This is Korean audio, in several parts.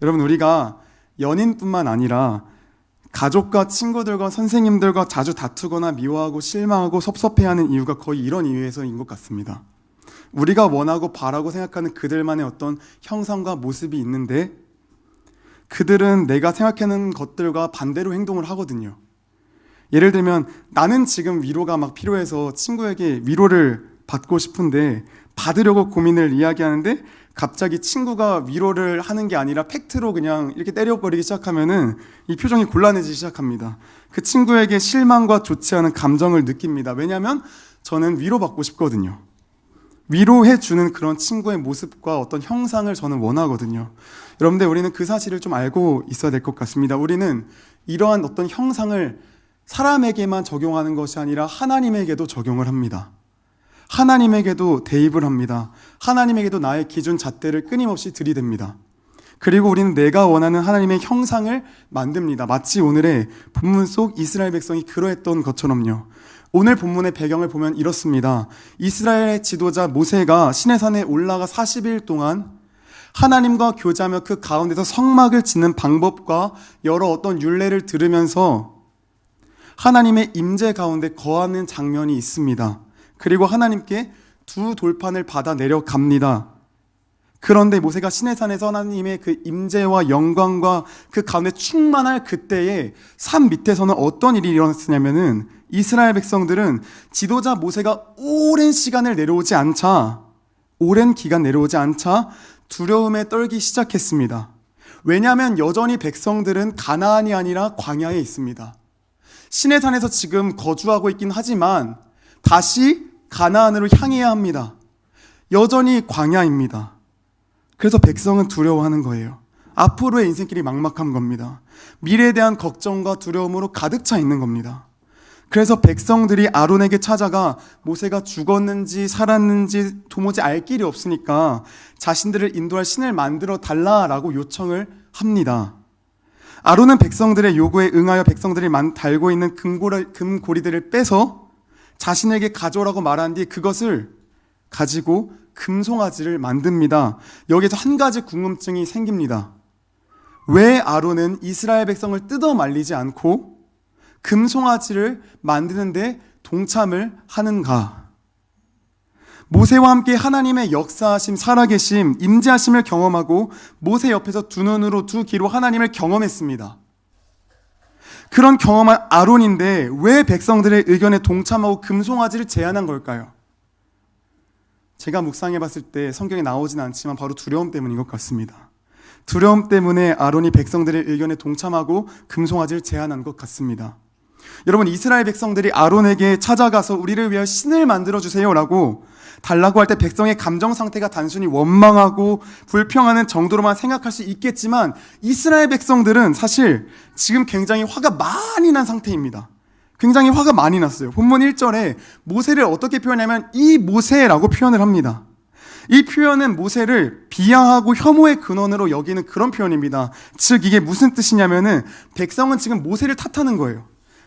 여러분, 우리가 연인뿐만 아니라 가족과 친구들과 선생님들과 자주 다투거나 미워하고 실망하고 섭섭해하는 이유가 거의 이런 이유에서인 것 같습니다. 우리가 원하고 바라고 생각하는 그들만의 어떤 형상과 모습이 있는데 그들은 내가 생각하는 것들과 반대로 행동을 하거든요. 예를 들면 나는 지금 위로가 막 필요해서 친구에게 위로를 받고 싶은데 받으려고 고민을 이야기하는데 갑자기 친구가 위로를 하는 게 아니라 팩트로 그냥 이렇게 때려버리기 시작하면은 이 표정이 곤란해지기 시작합니다. 그 친구에게 실망과 좋지 않은 감정을 느낍니다. 왜냐하면 저는 위로받고 싶거든요. 위로해주는 그런 친구의 모습과 어떤 형상을 저는 원하거든요. 여러분들, 우리는 그 사실을 좀 알고 있어야 될 것 같습니다. 우리는 이러한 어떤 형상을 사람에게만 적용하는 것이 아니라 하나님에게도 적용을 합니다. 하나님에게도 대입을 합니다. 하나님에게도 나의 기준 잣대를 끊임없이 들이댑니다. 그리고 우리는 내가 원하는 하나님의 형상을 만듭니다. 마치 오늘의 본문 속 이스라엘 백성이 그러했던 것처럼요. 오늘 본문의 배경을 보면 이렇습니다. 이스라엘의 지도자 모세가 시내산에 올라가 40일 동안 하나님과 교제하며 그 가운데서 성막을 짓는 방법과 여러 어떤 율례를 들으면서 하나님의 임재 가운데 거하는 장면이 있습니다. 그리고 하나님께 두 돌판을 받아 내려갑니다. 그런데 모세가 시내산에서 하나님의 그 임재와 영광과 그 가운데 충만할 그때에 산 밑에서는 어떤 일이 일어났냐면은 이스라엘 백성들은 지도자 모세가 오랜 기간 내려오지 않자 두려움에 떨기 시작했습니다. 왜냐하면 여전히 백성들은 가나안이 아니라 광야에 있습니다. 시내산에서 지금 거주하고 있긴 하지만 다시 가나안으로 향해야 합니다. 여전히 광야입니다. 그래서 백성은 두려워하는 거예요. 앞으로의 인생길이 막막한 겁니다. 미래에 대한 걱정과 두려움으로 가득 차 있는 겁니다. 그래서 백성들이 아론에게 찾아가 모세가 죽었는지 살았는지 도무지 알 길이 없으니까 자신들을 인도할 신을 만들어 달라라고 요청을 합니다. 아론은 백성들의 요구에 응하여 백성들이 달고 있는 금고리들을 빼서 자신에게 가져오라고 말한 뒤 그것을 가지고 금송아지를 만듭니다. 여기서 한 가지 궁금증이 생깁니다. 왜 아론은 이스라엘 백성을 뜯어 말리지 않고 금송아지를 만드는데 동참을 하는가? 모세와 함께 하나님의 역사하심, 살아계심, 임재하심을 경험하고 모세 옆에서 두 눈으로 두 귀로 하나님을 경험했습니다. 그런 경험한 아론인데 왜 백성들의 의견에 동참하고 금송아지를 제안한 걸까요? 제가 묵상해 봤을 때 성경에 나오진 않지만 바로 두려움 때문인 것 같습니다. 두려움 때문에 아론이 백성들의 의견에 동참하고 금송아지를 제안한 것 같습니다. 여러분, 이스라엘 백성들이 아론에게 찾아가서 우리를 위하여 신을 만들어주세요 라고 달라고 할 때 백성의 감정 상태가 단순히 원망하고 불평하는 정도로만 생각할 수 있겠지만 이스라엘 백성들은 사실 지금 굉장히 화가 많이 난 상태입니다. 굉장히 화가 많이 났어요. 본문 1절에 모세를 어떻게 표현하면 이 모세라고 표현을 합니다. 이 표현은 모세를 비하하고 혐오의 근원으로 여기는 그런 표현입니다. 즉 이게 무슨 뜻이냐면은 백성은 지금 모세를 탓하는 거예요.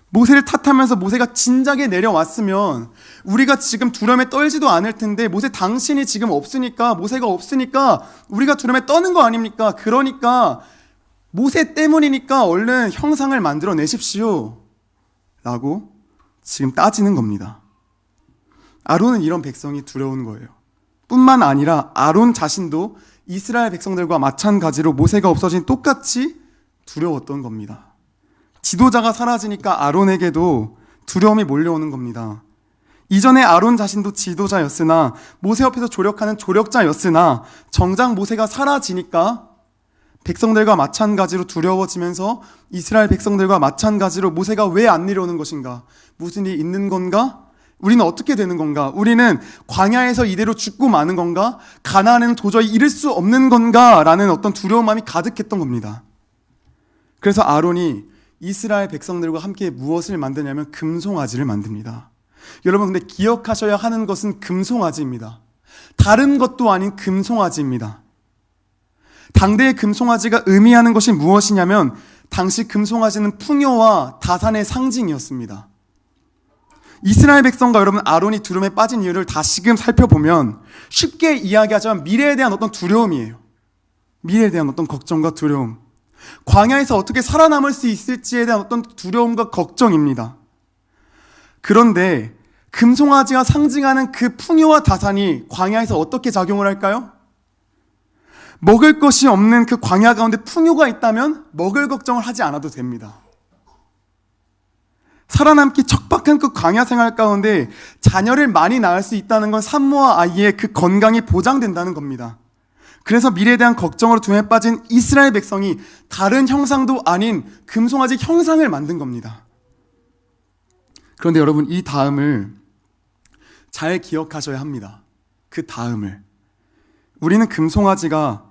모세를 탓하면서 모세가 진작에 내려왔으면 우리가 지금 두려움에 떨지도 않을 텐데 모세 당신이 지금 없으니까, 모세가 없으니까 우리가 두려움에 떠는 거 아닙니까? 그러니까 모세 때문이니까 얼른 형상을 만들어 내십시오 라고 지금 따지는 겁니다. 아론은 이런 백성이 두려운 거예요. 뿐만 아니라 아론 자신도 이스라엘 백성들과 마찬가지로 모세가 없어진 똑같이 두려웠던 겁니다. 지도자가 사라지니까 아론에게도 두려움이 몰려오는 겁니다. 이전에 아론 자신도 지도자였으나 모세 옆에서 조력하는 조력자였으나 정작 모세가 사라지니까 백성들과 마찬가지로 두려워지면서 이스라엘 백성들과 마찬가지로 모세가 왜 안 내려오는 것인가? 무슨 일이 있는 건가? 우리는 어떻게 되는 건가? 우리는 광야에서 이대로 죽고 마는 건가? 가나안은 도저히 이룰 수 없는 건가? 라는 어떤 두려운 마음이 가득했던 겁니다. 그래서 아론이 이스라엘 백성들과 함께 무엇을 만드냐면 금송아지를 만듭니다. 여러분, 근데 기억하셔야 하는 것은 금송아지입니다. 다른 것도 아닌 금송아지입니다. 당대의 금송아지가 의미하는 것이 무엇이냐면 당시 금송아지는 풍요와 다산의 상징이었습니다. 이스라엘 백성과 여러분 아론이 두려움에 빠진 이유를 다시금 살펴보면 쉽게 이야기하자면 미래에 대한 어떤 두려움이에요. 미래에 대한 어떤 걱정과 두려움, 광야에서 어떻게 살아남을 수 있을지에 대한 어떤 두려움과 걱정입니다. 그런데 금송아지가 상징하는 그 풍요와 다산이 광야에서 어떻게 작용을 할까요? 먹을 것이 없는 그 광야 가운데 풍요가 있다면 먹을 걱정을 하지 않아도 됩니다. 살아남기 척박한 그 광야 생활 가운데 자녀를 많이 낳을 수 있다는 건 산모와 아이의 그 건강이 보장된다는 겁니다. 그래서 미래에 대한 걱정으로 두에 빠진 이스라엘 백성이 다른 형상도 아닌 금송아지 형상을 만든 겁니다. 그런데 여러분, 이 다음을 잘 기억하셔야 합니다. 그 다음을. 우리는 금송아지가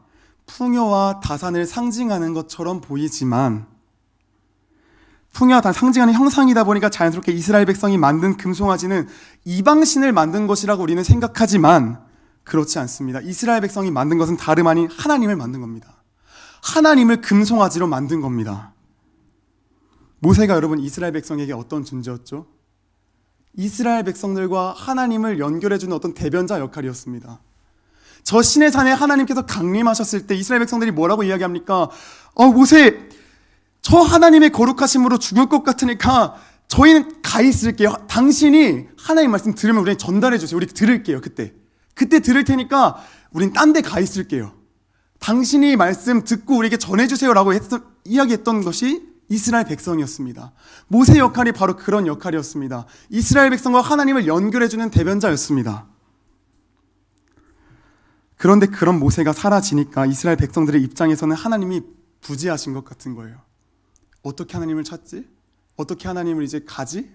풍요와 다산을 상징하는 것처럼 보이지만, 풍요와 다산을 상징하는 형상이다 보니까 자연스럽게 이스라엘 백성이 만든 금송아지는 이방신을 만든 것이라고 우리는 생각하지만 그렇지 않습니다. 이스라엘 백성이 만든 것은 다름 아닌 하나님을 만든 겁니다. 하나님을 금송아지로 만든 겁니다. 모세가 여러분 이스라엘 백성에게 어떤 존재였죠? 이스라엘 백성들과 하나님을 연결해주는 어떤 대변자 역할이었습니다. 저 시내산에 하나님께서 강림하셨을 때 이스라엘 백성들이 뭐라고 이야기합니까? 모세, 저 하나님의 거룩하심으로 죽을 것 같으니까 저희는 가 있을게요. 당신이 하나님 말씀 들으면 우리에게 전달해 주세요. 우리 들을게요. 그때 들을 테니까 우린 딴 데 가 있을게요. 당신이 말씀 듣고 우리에게 전해주세요 라고 이야기했던 것이 이스라엘 백성이었습니다. 모세 역할이 바로 그런 역할이었습니다. 이스라엘 백성과 하나님을 연결해주는 대변자였습니다. 그런데 그런 모세가 사라지니까 이스라엘 백성들의 입장에서는 하나님이 부재하신 것 같은 거예요. 어떻게 하나님을 찾지? 어떻게 하나님을 이제 가지?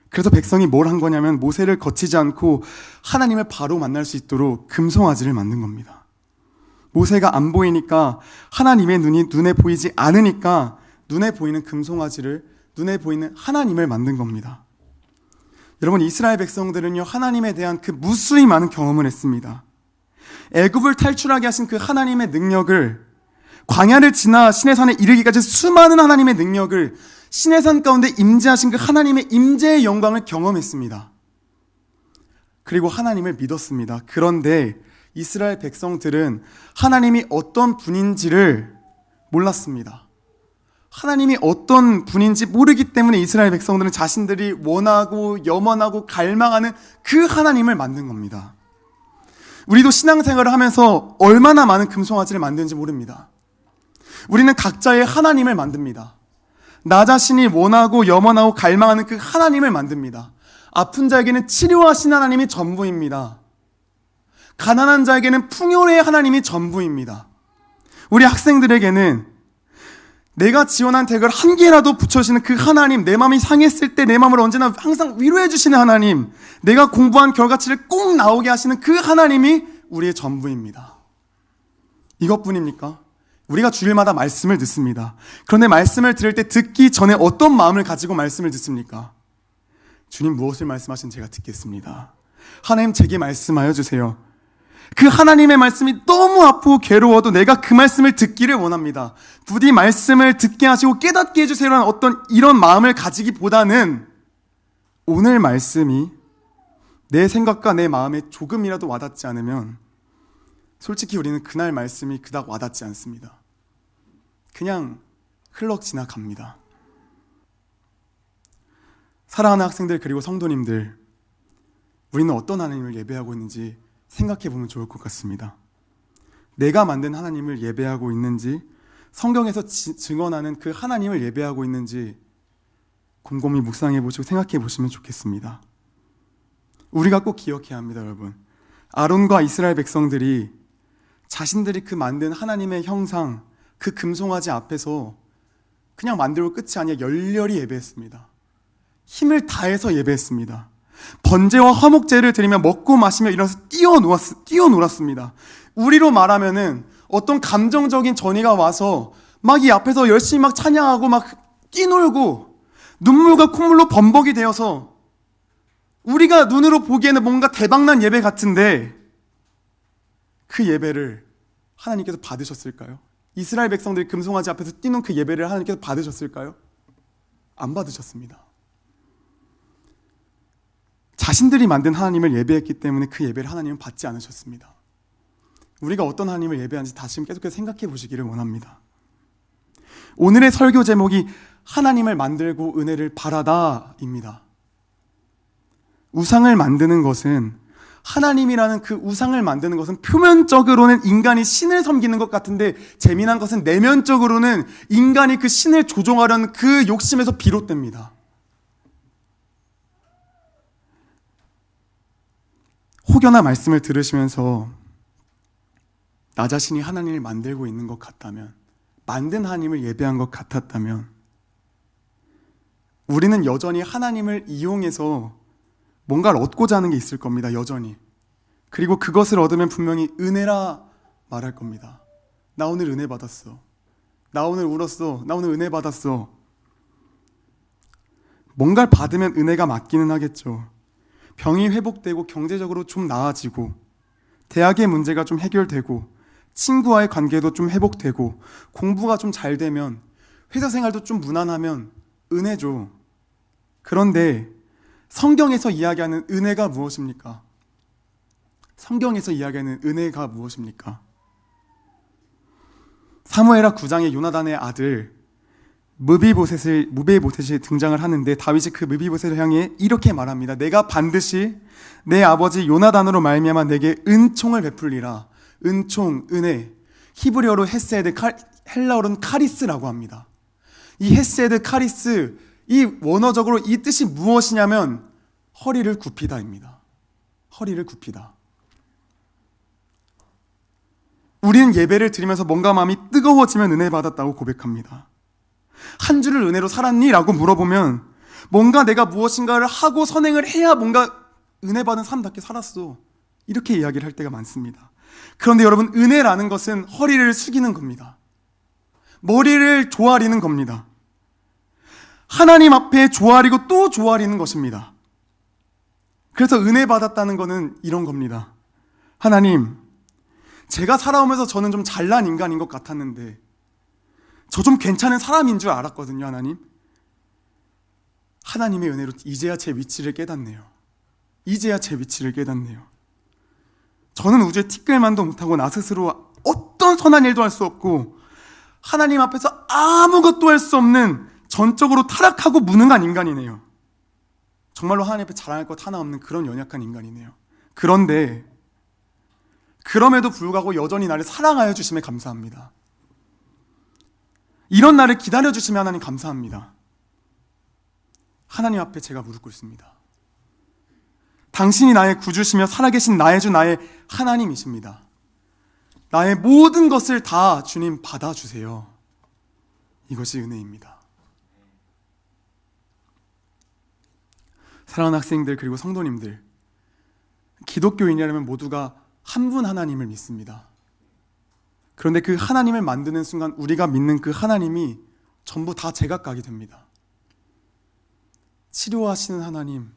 그래서 백성이 뭘 한 거냐면 모세를 거치지 않고 하나님을 바로 만날 수 있도록 금송아지를 만든 겁니다. 모세가 안 보이니까, 하나님의 눈이 눈에 보이지 않으니까 눈에 보이는 금송아지를, 눈에 보이는 하나님을 만든 겁니다. 여러분, 이스라엘 백성들은요, 하나님에 대한 그 무수히 많은 경험을 했습니다. 애굽을 탈출하게 하신 그 하나님의 능력을, 광야를 지나 시내산에 이르기까지 수많은 하나님의 능력을, 시내산 가운데 임재하신 그 하나님의 임재의 영광을 경험했습니다. 그리고 하나님을 믿었습니다. 그런데 이스라엘 백성들은 하나님이 어떤 분인지를 몰랐습니다. 하나님이 어떤 분인지 모르기 때문에 이스라엘 백성들은 자신들이 원하고 염원하고 갈망하는 그 하나님을 만든 겁니다. 우리도 신앙생활을 하면서 얼마나 많은 금송아지를 만드는지 모릅니다. 우리는 각자의 하나님을 만듭니다. 나 자신이 원하고 염원하고 갈망하는 그 하나님을 만듭니다. 아픈 자에게는 치료하신 하나님이 전부입니다. 가난한 자에게는 풍요의 하나님이 전부입니다. 우리 학생들에게는 내가 지원한 대학을 한 개라도 붙여주시는 그 하나님, 내 마음이 상했을 때 내 마음을 언제나 항상 위로해 주시는 하나님, 내가 공부한 결과치를 꼭 나오게 하시는 그 하나님이 우리의 전부입니다. 이것뿐입니까? 우리가 주일마다 말씀을 듣습니다. 그런데 말씀을 들을 때 듣기 전에 어떤 마음을 가지고 말씀을 듣습니까? 주님 무엇을 말씀하시는지 제가 듣겠습니다. 하나님 제게 말씀하여 주세요. 그 하나님의 말씀이 너무 아프고 괴로워도 내가 그 말씀을 듣기를 원합니다. 부디 말씀을 듣게 하시고 깨닫게 해주세요라는 어떤 이런 마음을 가지기보다는 오늘 말씀이 내 생각과 내 마음에 조금이라도 와닿지 않으면 솔직히 우리는 그날 말씀이 그닥 와닿지 않습니다. 그냥 흘러 지나갑니다. 사랑하는 학생들 그리고 성도님들, 우리는 어떤 하나님을 예배하고 있는지 생각해 보면 좋을 것 같습니다. 내가 만든 하나님을 예배하고 있는지, 성경에서 증언하는 그 하나님을 예배하고 있는지 곰곰이 묵상해 보시고 생각해 보시면 좋겠습니다. 우리가 꼭 기억해야 합니다, 여러분. 아론과 이스라엘 백성들이 자신들이 그 만든 하나님의 형상, 그 금송아지 앞에서 그냥 만들고 끝이 아니라 열렬히 예배했습니다. 힘을 다해서 예배했습니다. 번제와 화목제를 드리며 먹고 마시며 일어나서 뛰어놀았습니다. 우리로 말하면은 어떤 감정적인 전이가 와서 막 이 앞에서 열심히 막 찬양하고 막 뛰놀고 눈물과 콧물로 범벅이 되어서 우리가 눈으로 보기에는 뭔가 대박난 예배 같은데 그 예배를 하나님께서 받으셨을까요? 이스라엘 백성들이 금송아지 앞에서 뛰는 그 예배를 하나님께서 받으셨을까요? 안 받으셨습니다. 자신들이 만든 하나님을 예배했기 때문에 그 예배를 하나님은 받지 않으셨습니다. 우리가 어떤 하나님을 예배하는지 다시 계속해서 생각해 보시기를 원합니다. 오늘의 설교 제목이 하나님을 만들고 은혜를 바라다입니다. 우상을 만드는 것은, 하나님이라는 그 우상을 만드는 것은 표면적으로는 인간이 신을 섬기는 것 같은데, 재미난 것은 내면적으로는 인간이 그 신을 조종하려는 그 욕심에서 비롯됩니다. 혹여나 말씀을 들으시면서 나 자신이 하나님을 만들고 있는 것 같다면, 만든 하나님을 예배한 것 같았다면, 우리는 여전히 하나님을 이용해서 뭔가를 얻고자 하는 게 있을 겁니다. 여전히. 그리고 그것을 얻으면 분명히 은혜라 말할 겁니다. 나 오늘 은혜 받았어. 나 오늘 울었어. 나 오늘 은혜 받았어. 뭔가를 받으면 은혜가 맞기는 하겠죠. 병이 회복되고 경제적으로 좀 나아지고 대학의 문제가 좀 해결되고 친구와의 관계도 좀 회복되고 공부가 좀 잘 되면 회사 생활도 좀 무난하면 은혜죠. 그런데 성경에서 이야기하는 은혜가 무엇입니까? 성경에서 이야기하는 은혜가 무엇입니까? 사무엘하 9장의 요나단의 아들 무비보셋이 등장을 하는데, 다윗이 그 무비보셋을 향해 이렇게 말합니다. 내가 반드시 내 아버지 요나단으로 말미암아 내게 은총을 베풀리라. 은총, 은혜. 히브리어로 헤세드, 헬라어로는 카리스라고 합니다. 이 헤세드, 카리스, 이 원어적으로 이 뜻이 무엇이냐면 허리를 굽히다입니다. 허리를 굽히다. 우리는 예배를 드리면서 뭔가 마음이 뜨거워지면 은혜 받았다고 고백합니다. 한 주를 은혜로 살았니? 라고 물어보면 뭔가 내가 무엇인가를 하고 선행을 해야 뭔가 은혜 받은 사람답게 살았어, 이렇게 이야기를 할 때가 많습니다. 그런데 여러분, 은혜라는 것은 허리를 숙이는 겁니다. 머리를 조아리는 겁니다. 하나님 앞에 조아리고 또 조아리는 것입니다. 그래서 은혜 받았다는 것은 이런 겁니다. 하나님, 제가 살아오면서 저는 좀 잘난 인간인 것 같았는데 저 좀 괜찮은 사람인 줄 알았거든요. 하나님의 은혜로 이제야 제 위치를 깨닫네요. 이제야 제 위치를 깨닫네요. 저는 우주에 티끌만도 못하고 나 스스로 어떤 선한 일도 할 수 없고 하나님 앞에서 아무것도 할 수 없는 전적으로 타락하고 무능한 인간이네요. 정말로 하나님 앞에 자랑할 것 하나 없는 그런 연약한 인간이네요. 그런데 그럼에도 불구하고 여전히 나를 사랑하여 주심에 감사합니다. 이런 나를 기다려주시면 하나님 감사합니다. 하나님 앞에 제가 무릎 꿇습니다. 당신이 나의 구주시며 살아계신 나의 주, 나의 하나님이십니다. 나의 모든 것을 다 주님 받아주세요. 이것이 은혜입니다. 사랑하는 학생들, 그리고 성도님들, 기독교인이라면 모두가 한 분 하나님을 믿습니다. 그런데 그 하나님을 만드는 순간 우리가 믿는 그 하나님이 전부 다 제각각이 됩니다. 치료하시는 하나님,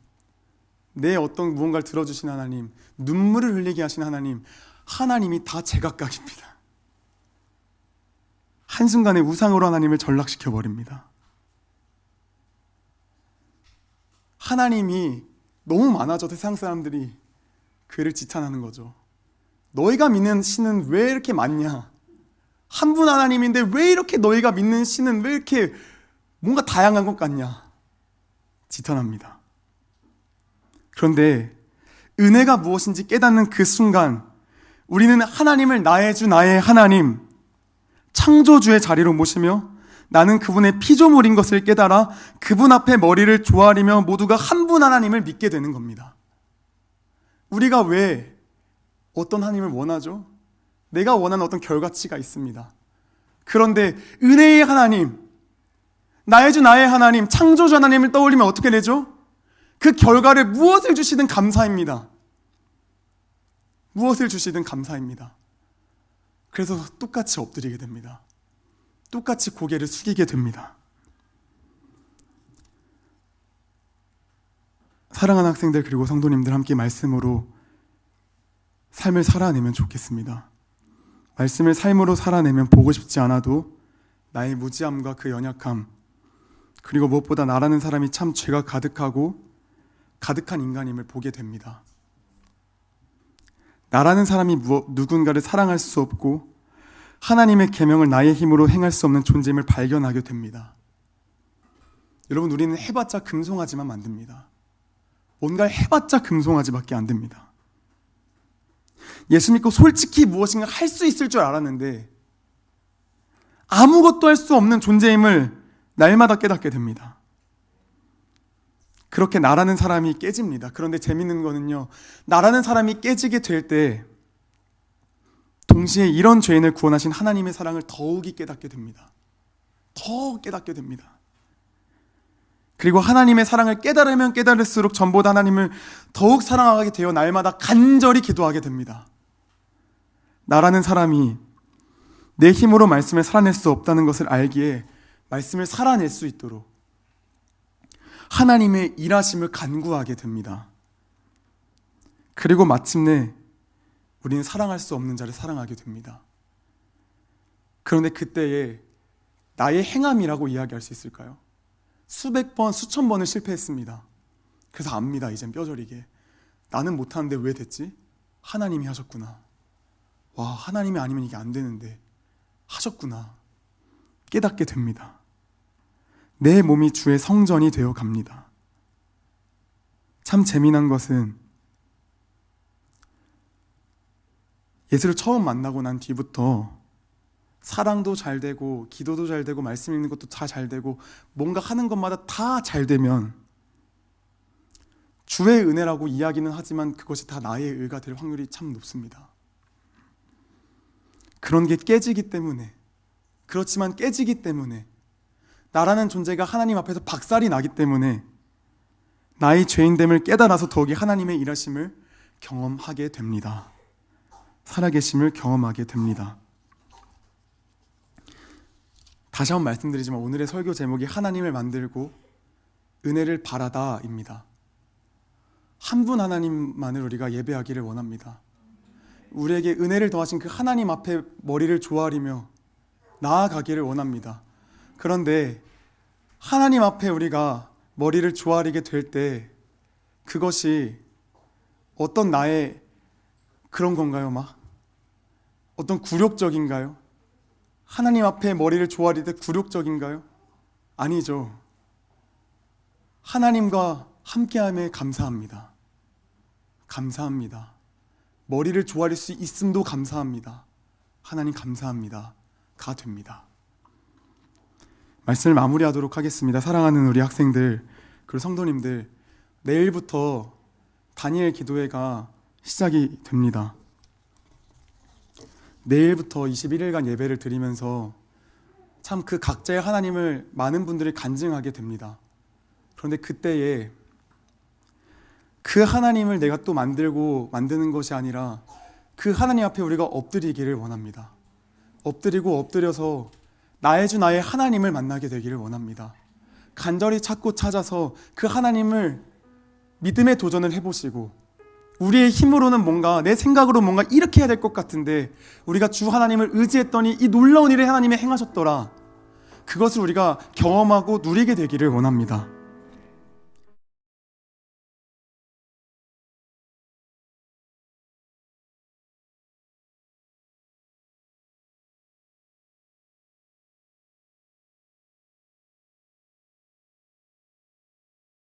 내 어떤 무언가를 들어주신 하나님, 눈물을 흘리게 하신 하나님, 하나님이 다 제각각입니다. 한순간에 우상으로 하나님을 전락시켜버립니다. 하나님이 너무 많아져 세상 사람들이 그를 지탄하는 거죠. 너희가 믿는 신은 왜 이렇게 많냐? 한 분 하나님인데 왜 이렇게 너희가 믿는 신은 왜 이렇게 뭔가 다양한 것 같냐? 지탄합니다. 그런데 은혜가 무엇인지 깨닫는 그 순간 우리는 하나님을 나의 주, 나의 하나님, 창조주의 자리로 모시며 나는 그분의 피조물인 것을 깨달아 그분 앞에 머리를 조아리며 모두가 한 분 하나님을 믿게 되는 겁니다. 우리가 왜 어떤 하나님을 원하죠? 내가 원하는 어떤 결과치가 있습니다. 그런데 은혜의 하나님, 나의 주 나의 하나님, 창조주 하나님을 떠올리면 어떻게 되죠? 그 결과를 무엇을 주시든 감사입니다. 무엇을 주시든 감사입니다. 그래서 똑같이 엎드리게 됩니다. 똑같이 고개를 숙이게 됩니다. 사랑하는 학생들, 그리고 성도님들, 함께 말씀으로 삶을 살아내면 좋겠습니다. 말씀을 삶으로 살아내면 보고 싶지 않아도 나의 무지함과 그 연약함, 그리고 무엇보다 나라는 사람이 참 죄가 가득한 인간임을 보게 됩니다. 나라는 사람이 누군가를 사랑할 수 없고 하나님의 계명을 나의 힘으로 행할 수 없는 존재임을 발견하게 됩니다. 여러분, 우리는 해봤자 금송아지만 만듭니다. 뭔가를 해봤자 금송아지밖에 안 됩니다. 예수 믿고 솔직히 무엇인가 할 수 있을 줄 알았는데 아무것도 할 수 없는 존재임을 날마다 깨닫게 됩니다. 그렇게 나라는 사람이 깨집니다. 그런데 재밌는 거는요, 나라는 사람이 깨지게 될 때 동시에 이런 죄인을 구원하신 하나님의 사랑을 더욱이 깨닫게 됩니다. 더 깨닫게 됩니다. 그리고 하나님의 사랑을 깨달으면 깨달을수록 전보다 하나님을 더욱 사랑하게 되어 날마다 간절히 기도하게 됩니다. 나라는 사람이 내 힘으로 말씀을 살아낼 수 없다는 것을 알기에 말씀을 살아낼 수 있도록 하나님의 일하심을 간구하게 됩니다. 그리고 마침내 우리는 사랑할 수 없는 자를 사랑하게 됩니다. 그런데 그때에 나의 행함이라고 이야기할 수 있을까요? 수백 번, 수천 번을 실패했습니다. 그래서 압니다. 이젠 뼈저리게. 나는 못하는데 왜 됐지? 하나님이 하셨구나. 와, 하나님이 아니면 이게 안 되는데 하셨구나. 깨닫게 됩니다. 내 몸이 주의 성전이 되어 갑니다. 참 재미난 것은 예수를 처음 만나고 난 뒤부터 사랑도 잘 되고 기도도 잘 되고 말씀 읽는 것도 다 잘 되고 뭔가 하는 것마다 다 잘 되면 주의 은혜라고 이야기는 하지만 그것이 다 나의 의가 될 확률이 참 높습니다. 그런 게 깨지기 때문에, 그렇지만 깨지기 때문에, 나라는 존재가 하나님 앞에서 박살이 나기 때문에 나의 죄인됨을 깨달아서 더욱이 하나님의 일하심을 경험하게 됩니다. 살아계심을 경험하게 됩니다. 다시 한번 말씀드리지만 오늘의 설교 제목이 하나님을 만들고 은혜를 바라다입니다. 한 분 하나님만을 우리가 예배하기를 원합니다. 우리에게 은혜를 더하신 그 하나님 앞에 머리를 조아리며 나아가기를 원합니다. 그런데 하나님 앞에 우리가 머리를 조아리게 될 때 그것이 어떤 나의 그런 건가요? 막 어떤 굴욕적인가요? 하나님 앞에 머리를 조아릴 때 굴욕적인가요? 아니죠. 하나님과 함께함에 감사합니다. 감사합니다. 머리를 조아릴 수 있음도 감사합니다. 하나님 감사합니다가 됩니다. 말씀을 마무리하도록 하겠습니다. 사랑하는 우리 학생들 그리고 성도님들, 내일부터 다니엘 기도회가 시작이 됩니다. 내일부터 21일간 예배를 드리면서 참 그 각자의 하나님을 많은 분들이 간증하게 됩니다. 그런데 그때에 그 하나님을 내가 또 만드는 것이 아니라 그 하나님 앞에 우리가 엎드리기를 원합니다. 엎드려서 나의 주 나의 하나님을 만나게 되기를 원합니다. 간절히 찾고 찾아서 그 하나님을 믿음의 도전을 해보시고, 우리의 힘으로는 뭔가 내 생각으로 뭔가 이렇게 해야 될 것 같은데 우리가 주 하나님을 의지했더니 이 놀라운 일을 하나님이 행하셨더라. 그것을 우리가 경험하고 누리게 되기를 원합니다.